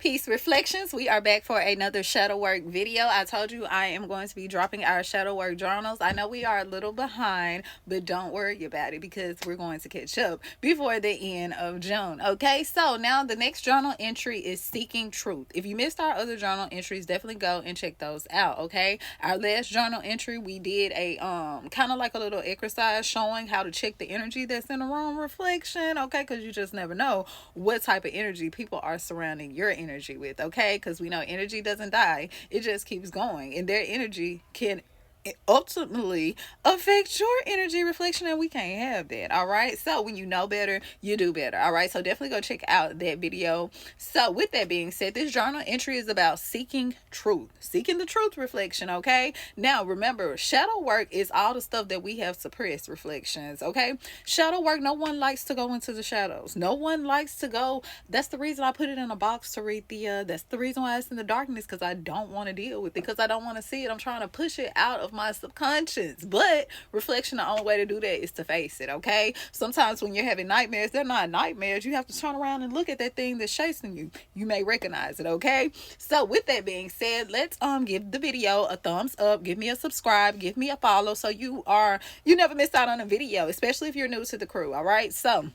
Peace Reflections. We are back for another shadow work video. I told you I am going to be dropping our shadow work journals. I know we are a little behind, but don't worry about it because we're going to catch up before the end of June. Okay, so now the next journal entry is Seeking Truth. If you missed our other journal entries, definitely go and check those out. Okay, our last journal entry, we did a kind of like a little exercise showing how to check the energy that's in the room reflection. Okay, because you just never know what type of energy people are surrounding your energy with. Okay, because we know energy doesn't die, it just keeps going, and their energy can ultimately affect your energy reflection, and we can't have that. All right, so when you know better, you do better. All right, so definitely go check out that video. So with that being said, this journal entry is about seeking truth, seeking the truth reflection. Okay, now remember, shadow work is all the stuff that we have suppressed reflections. Okay, shadow work, no one likes to go into the shadows. No one likes to go. That's the reason I put it in a box, Tarithia. That's the reason why it's in the darkness, because I don't want to deal with it, because I don't want to see it. I'm trying to push it out of my subconscious. But reflection, the only way to do that is to face it. Okay, sometimes when you're having nightmares, they're not nightmares. You have to turn around and look at that thing that's chasing you. You may recognize it. Okay, so with that being said, let's give the video a thumbs up, give me a subscribe, give me a follow, so you never miss out on a video, especially if you're new to the crew. All right, so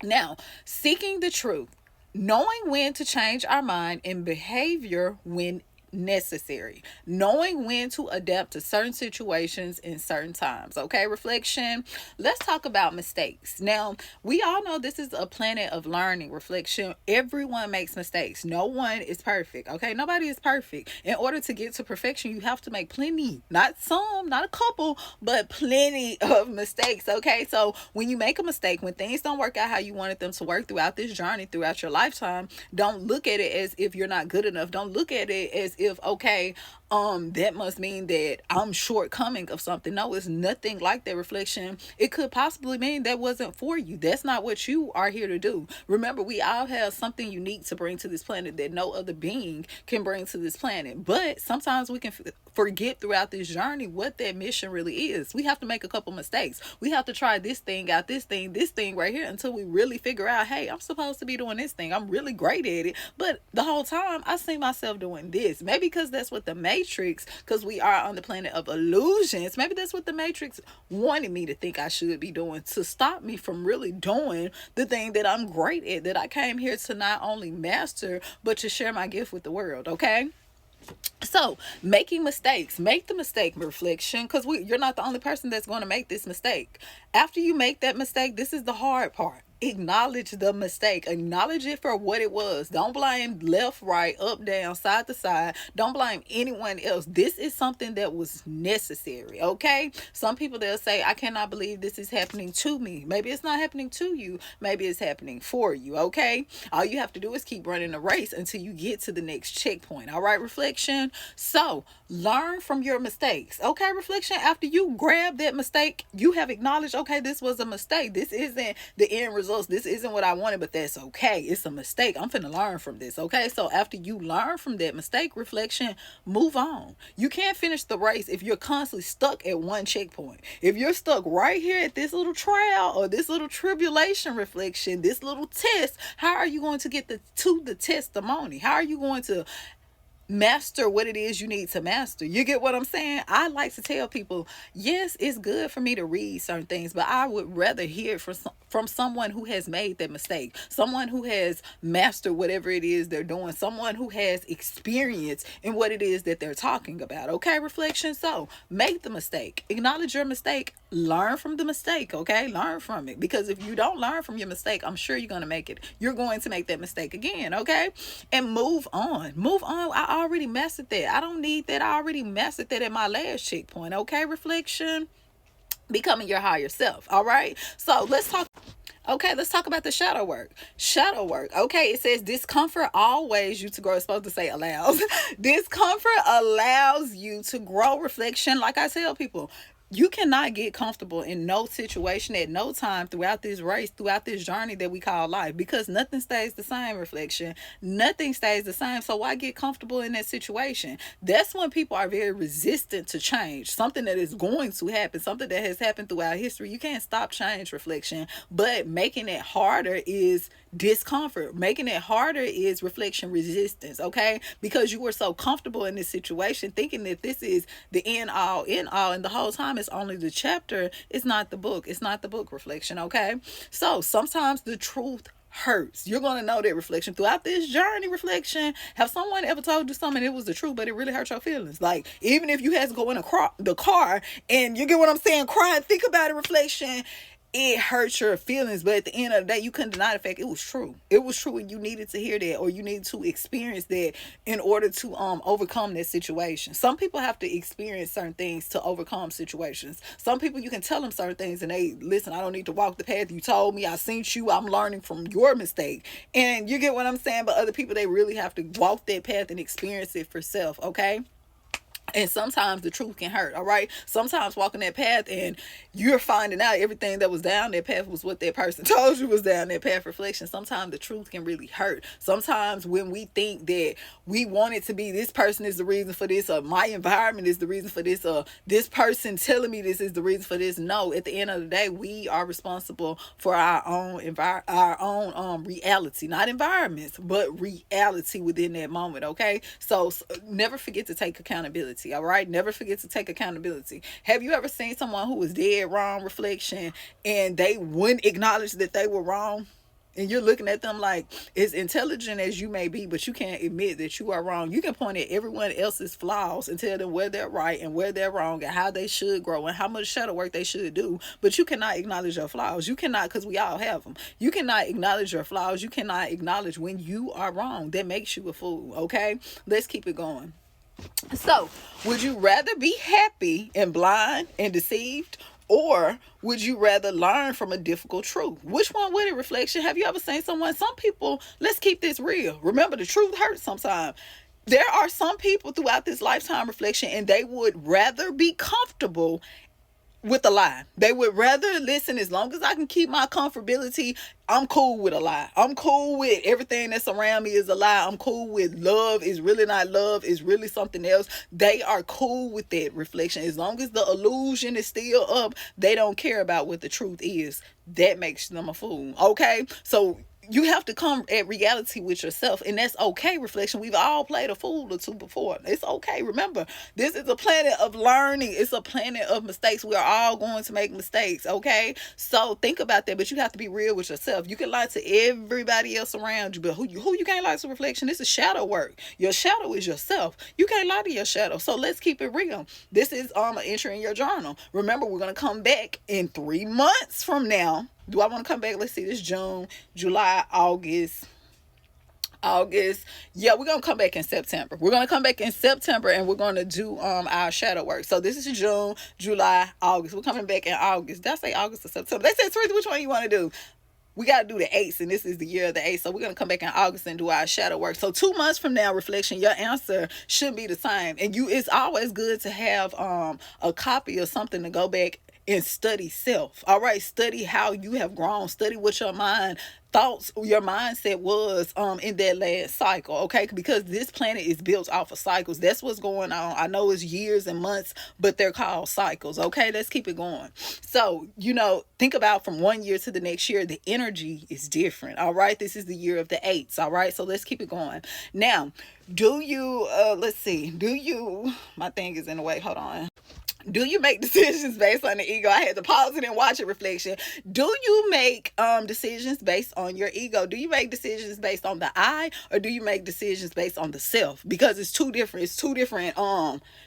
now, seeking the truth, knowing when to change our mind and behavior when necessary, knowing when to adapt to certain situations in certain times. Okay, reflection, let's talk about mistakes. Now, we all know this is a planet of learning. Reflection, everyone makes mistakes. No one is perfect. Okay, nobody is perfect. In order to get to perfection, you have to make plenty, not some, not a couple, but plenty of mistakes. Okay, so when you make a mistake, when things don't work out how you wanted them to work throughout this journey, throughout your lifetime, don't look at it as if you're not good enough. Don't look at it as if, okay, that must mean that I'm shortcoming of something. No, it's nothing like that, reflection. It could possibly mean that wasn't for you. That's not what you are here to do. Remember, we all have something unique to bring to this planet that no other being can bring to this planet. But sometimes we can forget throughout this journey what that mission really is. We have to make a couple mistakes. We have to try this thing out, this thing right here, until we really figure out, hey, I'm supposed to be doing this thing. I'm really great at it. But the whole time I see myself doing this. Maybe because that's what the Matrix, because we are on the planet of illusions, maybe that's what the Matrix wanted me to think I should be doing, to stop me from really doing the thing that I'm great at, that I came here to not only master, but to share my gift with the world. Okay, so making mistakes, make the mistake, reflection, because you're not the only person that's going to make this mistake. After you make that mistake, this is the hard part. Acknowledge the mistake. Acknowledge it for what it was. Don't blame left, right, up, down, side to side. Don't blame anyone else. This is something that was necessary. Okay, some people, they'll say, I cannot believe this is happening to me. Maybe it's not happening to you, maybe it's happening for you. Okay, all you have to do is keep running the race until you get to the next checkpoint. All right, reflection, so learn from your mistakes. Okay, reflection, after you grab that mistake, you have acknowledged, okay, this was a mistake. This isn't the end result. This isn't what I wanted, but that's okay. It's a mistake. I'm finna learn from this. Okay, so after you learn from that mistake, reflection, move on. You can't finish the race if you're constantly stuck at one checkpoint. If you're stuck right here at this little trial or this little tribulation, reflection, this little test, how are you going to get to the testimony? How are you going to master what it is you need to master? You get what I'm saying? I like to tell people, yes, it's good for me to read certain things, but I would rather hear from someone who has made that mistake, someone who has mastered whatever it is they're doing, someone who has experience in what it is that they're talking about. Okay, reflection, so make the mistake, acknowledge your mistake, learn from the mistake. Okay, learn from it, because if you don't learn from your mistake, I'm sure you're going to make it. You're going to make that mistake again. Okay, and move on. I already mastered that. I don't need that. I already mastered that at my last checkpoint. Okay, reflection, becoming your higher self. All right, so let's talk. Okay, let's talk about the shadow work. Shadow work. Okay, it says discomfort always you to grow. It's supposed to say allows. Discomfort allows you to grow, reflection. Like I tell people, you cannot get comfortable in no situation at no time throughout this race, throughout this journey that we call life, because nothing stays the same, reflection. Nothing stays the same. So why get comfortable in that situation? That's when people are very resistant to change. Something that is going to happen, something that has happened throughout history. You can't stop change, reflection, but making it harder is discomfort. Making it harder is reflection resistance, okay? Because you were so comfortable in this situation thinking that this is the end all, and the whole time it's only the chapter. It's not the book. It's not the book, reflection, okay? So sometimes the truth hurts. You're going to know that, reflection, throughout this journey. Reflection, have someone ever told you something, it was the truth, but it really hurt your feelings? Like, even if you had to go in the car and you get what I'm saying, crying, think about it, reflection, it hurts your feelings, but at the end of the day, you couldn't deny the fact it was true. It was true, and you needed to hear that, or you needed to experience that in order to overcome that situation. Some people have to experience certain things to overcome situations. Some people, you can tell them certain things and they listen. I don't need to walk the path you told me. I seen you. I'm learning from your mistake, and you get what I'm saying. But other people, they really have to walk that path and experience it for self. Okay. And sometimes the truth can hurt, all right? Sometimes walking that path and you're finding out everything that was down that path was what that person told you was down that path. Reflection, sometimes the truth can really hurt. Sometimes when we think that we want it to be this person is the reason for this, or my environment is the reason for this, or this person telling me this is the reason for this. No, at the end of the day, we are responsible for our own reality, not environments, but reality within that moment, okay? So never forget to take accountability. All right, never forget to take accountability. Have you ever seen someone who was dead wrong, reflection, and they wouldn't acknowledge that they were wrong? And you're looking at them like, as intelligent as you may be, but you can't admit that you are wrong. You can point at everyone else's flaws and tell them where they're right and where they're wrong and how they should grow and how much shadow work they should do. But you cannot acknowledge your flaws. You cannot, because we all have them. You cannot acknowledge your flaws. You cannot acknowledge when you are wrong. That makes you a fool, okay? Let's keep it going. So, would you rather be happy and blind and deceived, or would you rather learn from a difficult truth? Which one would it, reflection? Have you ever seen someone? Some people, let's keep this real. Remember, the truth hurts sometimes. There are some people throughout this lifetime, reflection, and they would rather be comfortable with a lie. They would rather, listen, as long as I can keep my comfortability, I'm cool with a lie. I'm cool with everything that's around me is a lie. I'm cool with love is really not love, is really something else. They are cool with that, reflection. As long as the illusion is still up, they don't care about what the truth is. That makes them a fool. Okay? So you have to come at reality with yourself, and that's okay, reflection. We've all played a fool or two before. It's okay. Remember, this is a planet of learning. It's a planet of mistakes. We are all going to make mistakes, okay? So think about that, but you have to be real with yourself. You can lie to everybody else around you, but who you can't lie to, reflection. This is shadow work. Your shadow is yourself. You can't lie to your shadow. So let's keep it real. This is an entry in your journal. Remember, we're going to come back in 3 months from now. Do I want to come back? Let's see, this June, July, August. Yeah, we're going to come back in September. We're going to come back in September and we're going to do our shadow work. So this is June, July, August. We're coming back in August. Did I say August or September? They said, Teresa, which one you want to do? We got to do the 8th, and this is the year of the 8th. So we're going to come back in August and do our shadow work. So 2 months from now, reflection, your answer should be the same. And it's always good to have a copy or something to go back and study self. All right, study how you have grown. Study what your your mindset was in that last cycle, okay? Because this planet is built off of cycles. That's what's going on. I know it's years and months, but they're called cycles, okay? Let's keep it going. So, think about from 1 year to the next year, the energy is different, all right? This is the year of the 8s, all right? So let's keep it going. Now, my thing is in the way, hold on. Do you make decisions based on the ego? I had to pause it and watch it, reflection. Do you make decisions based on your ego? Do you make decisions based on the I, or do you make decisions based on the self? Because it's two different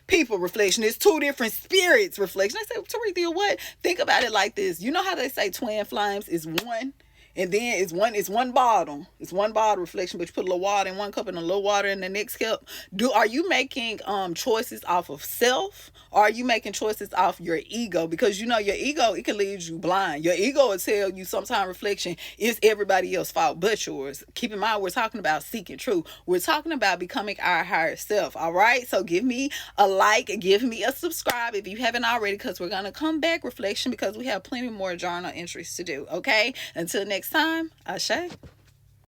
people, reflection. It's two different spirits, reflection. I said, Teresa, what? Think about it like this. You know how they say twin flames is one? And then it's one bottle. It's one bottle, reflection, but you put a little water in one cup and a little water in the next cup. Are you making choices off of self, or are you making choices off your ego? Because your ego, it can lead you blind. Your ego will tell you sometime, reflection, it's everybody else's fault but yours. Keep in mind, we're talking about seeking truth. We're talking about becoming our higher self. All right. So give me a like, give me a subscribe if you haven't already, because we're gonna come back, reflection, because we have plenty more journal entries to do. Okay. Until next time, Ashe.